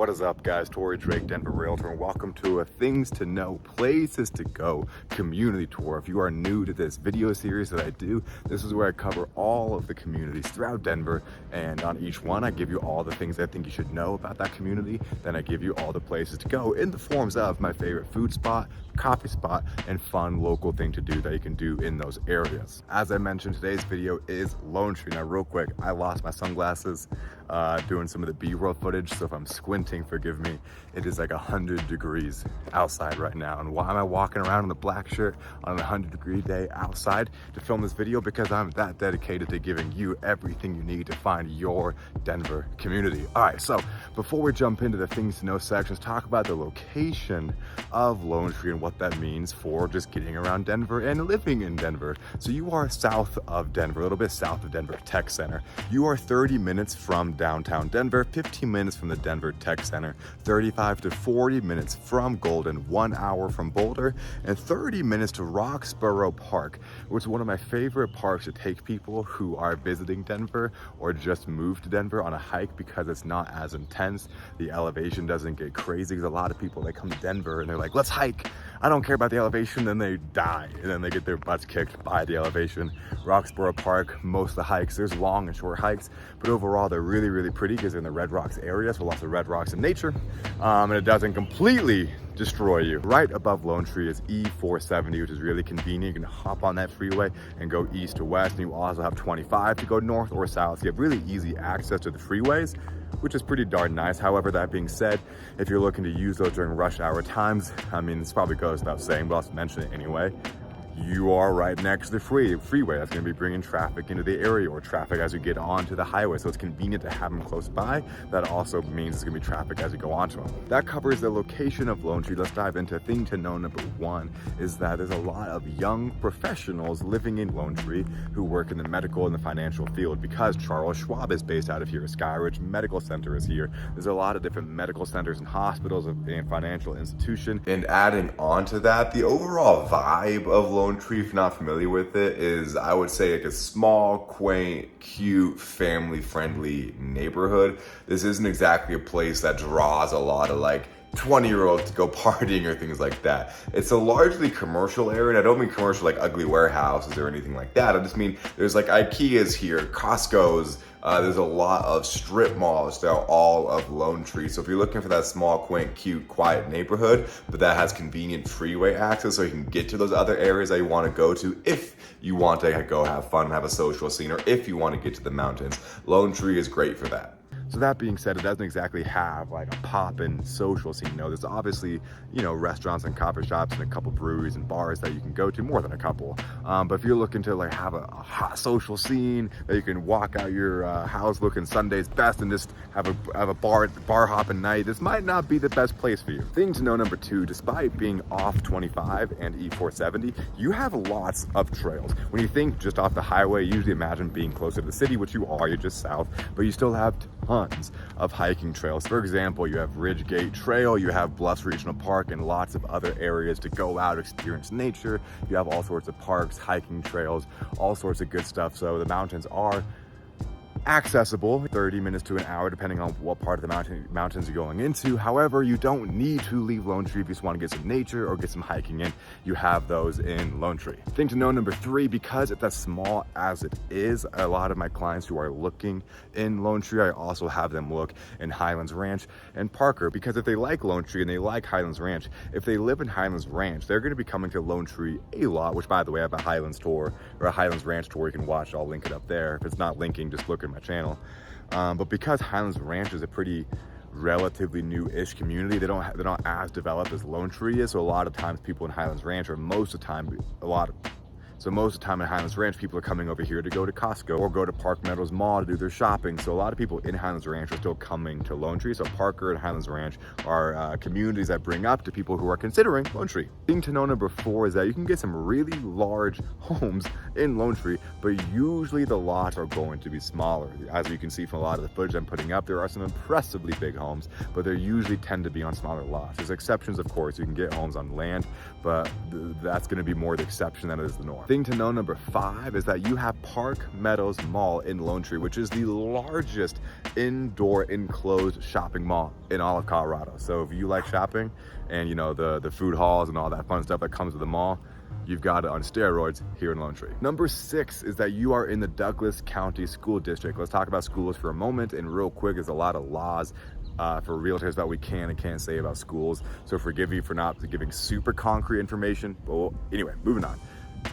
What is up, guys? Torrey Drake, Denver Realtor, and welcome to a Things to Know, Places to Go community tour. If you are new to this video series that I do, this is where I cover all of the communities throughout Denver, and on each one I give you all the things I think you should know about that community. Then I give you all the places to go in the forms of my favorite food spot, coffee spot, and fun local thing to do that you can do in those areas. As I mentioned, today's video is Lonetree. Now real quick, I lost my sunglasses doing some of the B-roll footage, so if I'm squinting, forgive me. It is like 100 degrees outside right now, and why am I walking around in a black shirt on a 100-degree day outside to film this video? Because I'm that dedicated to giving you everything you need to find your Denver community. All right, so before we jump into the things to know sections, talk about the location of Lonetree and what that means for just getting around Denver and living in Denver. So you are south of Denver, a little bit south of Denver Tech Center. You are 30 minutes from downtown Denver, 15 minutes from the Denver Tech Center, 35 to 40 minutes from Golden, 1 hour from Boulder, and 30 minutes to Roxborough Park, which is one of my favorite parks to take people who are visiting Denver or just moved to Denver on a hike, because it's not as intense. The elevation doesn't get crazy, because a lot of people, they come to Denver and they're like, let's hike. I don't care about the elevation, then they die, and then they get their butts kicked by the elevation. Roxborough Park, most of the hikes, there's long and short hikes, but overall they're really pretty because they're in the Red Rocks area, so lots of red rocks in nature, and it doesn't completely destroy you. Right above Lonetree is E470, which is really convenient. You can hop on that freeway and go east to west, and you also have 25 to go north or south. So you have really easy access to the freeways, which is pretty darn nice. However, that being said, if you're looking to use those during rush hour times, I mean, this probably goes without saying, but I'll mention it anyway. You are right next to the freeway. That's going to be bringing traffic into the area, or traffic as you get onto the highway. So it's convenient to have them close by. That also means it's going to be traffic as you go onto them. That covers the location of Lonetree. Let's dive into thing to know number one, is that there's a lot of young professionals living in Lonetree who work in the medical and the financial field, because Charles Schwab is based out of here. Skyridge Medical Center is here. There's a lot of different medical centers and hospitals and financial institutions. And adding on to that, the overall vibe of Lonetree, if you're not familiar with it, is, I would say, like a small, quaint, cute, family-friendly neighborhood. This isn't exactly a place that draws a lot of like 20-year-olds to go partying or things like that. It's a largely commercial area, and I don't mean commercial like ugly warehouses or anything like that. I just mean there's like IKEA's here, Costco's, there's a lot of strip malls throughout all of Lonetree. So if you're looking for that small, quaint, cute, quiet neighborhood, but that has convenient freeway access so you can get to those other areas that you want to go to if you want to go have fun and have a social scene, or if you want to get to the mountains, Lonetree is great for that. So that being said, it doesn't exactly have like a poppin' social scene. No, there's obviously, you know, restaurants and coffee shops and a couple breweries and bars that you can go to, more than a couple. But if you're looking to like have a hot social scene that you can walk out your house looking Sunday's best and just have a bar hopping night, this might not be the best place for you. Thing to know number two, despite being off 25 and E470, you have lots of trails. When you think just off the highway, you usually imagine being closer to the city, which you are, you're just south, but you still have tons of hiking trails. For example, you have Ridgegate Trail, you have Bluffs Regional Park, and lots of other areas to go out, experience nature. You have all sorts of parks, hiking trails, all sorts of good stuff. So the mountains are accessible, 30 minutes to an hour, depending on what part of the mountains you're going into. However, you don't need to leave Lonetree if you just want to get some nature or get some hiking in. You have those in Lonetree. Thing to know number three, because it's as small as it is, a lot of my clients who are looking in Lonetree, I also have them look in Highlands Ranch and Parker, because if they like Lonetree and they like Highlands Ranch, if they live in Highlands Ranch, they're going to be coming to Lonetree a lot, which, by the way, I have a Highlands tour or a Highlands Ranch tour you can watch. I'll link it up there. If it's not linking, just look at my channel. But because Highlands Ranch is a pretty relatively new-ish community, they're not as developed as Lonetree is. So a lot of times people in Highlands Ranch, or most of the time in Highlands Ranch, people are coming over here to go to Costco or go to Park Meadows Mall to do their shopping. So a lot of people in Highlands Ranch are still coming to Lonetree. So Parker and Highlands Ranch are communities that bring up to people who are considering Lonetree. Thing to know number four is that you can get some really large homes in Lonetree, but usually the lots are going to be smaller. As you can see from a lot of the footage I'm putting up, there are some impressively big homes, but they usually tend to be on smaller lots. There's exceptions, of course. You can get homes on land, but that's going to be more the exception than it is the norm. Thing to know number 5 is that you have Meadows Mall in Lonetree, which is the largest indoor enclosed shopping mall in all of Colorado. So if you like shopping and you know the food halls and all that fun stuff that comes with the mall, you've got it on steroids here in Lonetree. Number 6 is that you are in the Douglas County School District. Let's talk about schools for a moment, and real quick, there's a lot of laws for realtors about what we can and can't say about schools. So forgive you for not giving super concrete information, but anyway, moving on.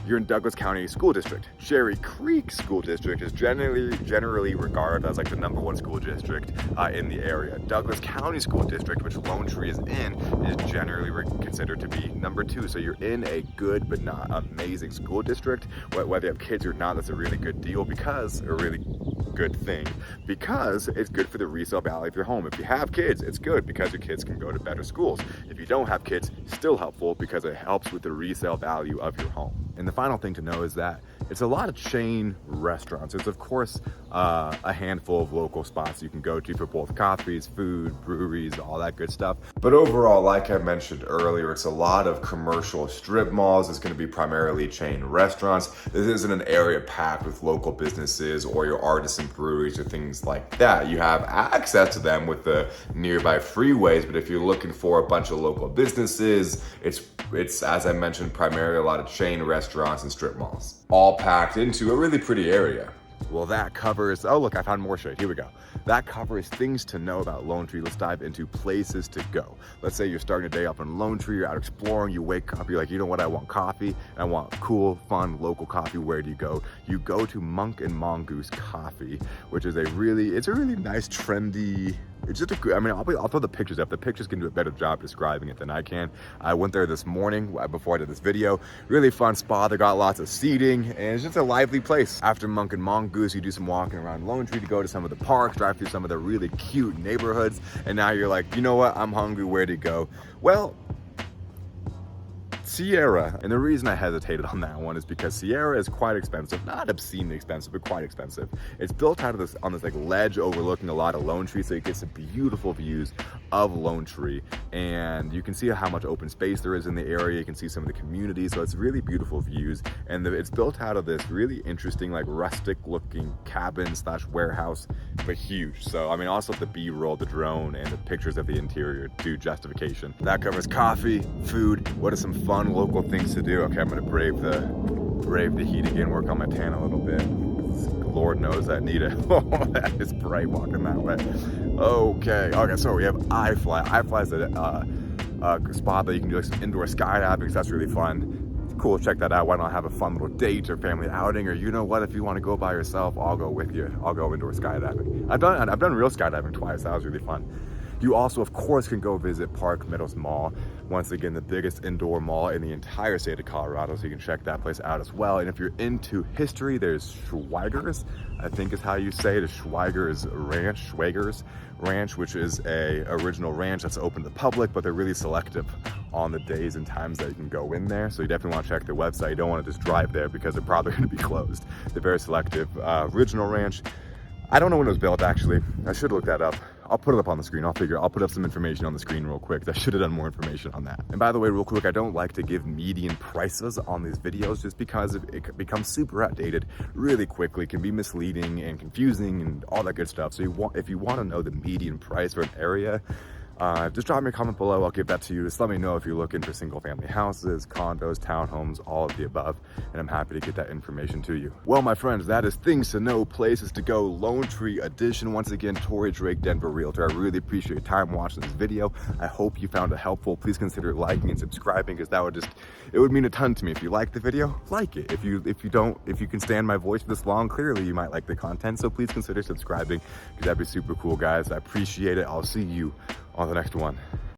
You're in Douglas County School District. Cherry Creek School District is generally regarded as like the #1 school district in the area. Douglas County School District, which Lonetree is in, is generally considered to be number 2. So you're in a good but not amazing school district. Whether you have kids or not, that's a really good deal, because a really good thing, because it's good for the resale value of your home. If you have kids, it's good because your kids can go to better schools. If you don't have kids, still helpful because it helps with the resale value of your home. And the final thing to know is that it's a lot of chain restaurants. It's of course a handful of local spots you can go to for both coffees, food, breweries, all that good stuff. But overall, like I mentioned earlier, it's a lot of commercial strip malls. It's going to be primarily chain restaurants. This isn't an area packed with local businesses or your artisan breweries or things like that. You have access to them with the nearby freeways, but if you're looking for a bunch of local businesses, it's as I mentioned, primarily a lot of chain restaurants and strip malls, all packed into a really pretty area. Well, that covers, oh look, I found more shade, here we go. That covers things to know about Lonetree. Let's dive into places to go. Let's say you're starting a day up in Lonetree, you're out exploring, you wake up, you're like, you know what, I want coffee, and I want cool, fun, local coffee. Where do you go? You go to Monk and Mongoose Coffee, which is it's a really nice, trendy, it's just a good, I mean, I'll throw the pictures up. The pictures can do a better job describing it than I can. I went there this morning before I did this video. Really fun spot. They got lots of seating, and it's just a lively place. After Monk and Mongoose, you do some walking around Lonetree to go to some of the parks, drive through some of the really cute neighborhoods, and now you're like, you know what, I'm hungry, where to go? Well, Sierra. And the reason I hesitated on that one is because Sierra is quite expensive, not obscenely expensive, but quite expensive. It's built out of on this like ledge overlooking a lot of Lonetree, so you get some beautiful views of Lonetree, and you can see how much open space there is in the area. You can see some of the community, so it's really beautiful views. And it's built out of this really interesting, like rustic looking cabin / warehouse, but huge. So I mean, also the B-roll, the drone, and the pictures of the interior do justification. That covers coffee, food. What are some fun local things to do? Okay, I'm gonna brave the heat again, work on my tan a little bit. Lord knows I need it. Oh, that is bright walking that way. Okay, so we have iFly. iFly is a spot that you can do like some indoor skydiving, because that's really fun. Cool, check that out. Why not have a fun little date or family outing? Or you know what, if you want to go by yourself, I'll go with you. I'll go indoor skydiving. I've done real skydiving twice. That was really fun. You also, of course, can go visit Meadows Mall. Once again, the biggest indoor mall in the entire state of Colorado, so you can check that place out as well. And if you're into history, there's Schweiger's, I think is how you say it, is Schweiger's Ranch, which is a original ranch that's open to the public, but they're really selective on the days and times that you can go in there. So you definitely want to check their website. You don't want to just drive there because they're probably going to be closed. They're very selective. Original ranch, I don't know when it was built, actually. I should look that up. I'll put it up on the screen. I'll put up some information on the screen real quick. I should have done more information on that. And by the way, real quick, I don't like to give median prices on these videos just because it becomes super outdated really quickly. It can be misleading and confusing and all that good stuff. So if you want to know the median price for an area, just drop me a comment below. I'll give that to you. Just let me know if you're looking for single family houses, condos, townhomes, all of the above, and I'm happy to get that information to you. Well, my friends, that is things to know, places to go, Lonetree edition. Once again, Torrey Drake, Denver Realtor. I really appreciate your time watching this video. I hope you found it helpful. Please consider liking and subscribing, because that would mean a ton to me. If you like the video, like it. If you can stand my voice for this long, clearly you might like the content. So please consider subscribing, because that'd be super cool, guys. I appreciate it. I'll see you on the next one.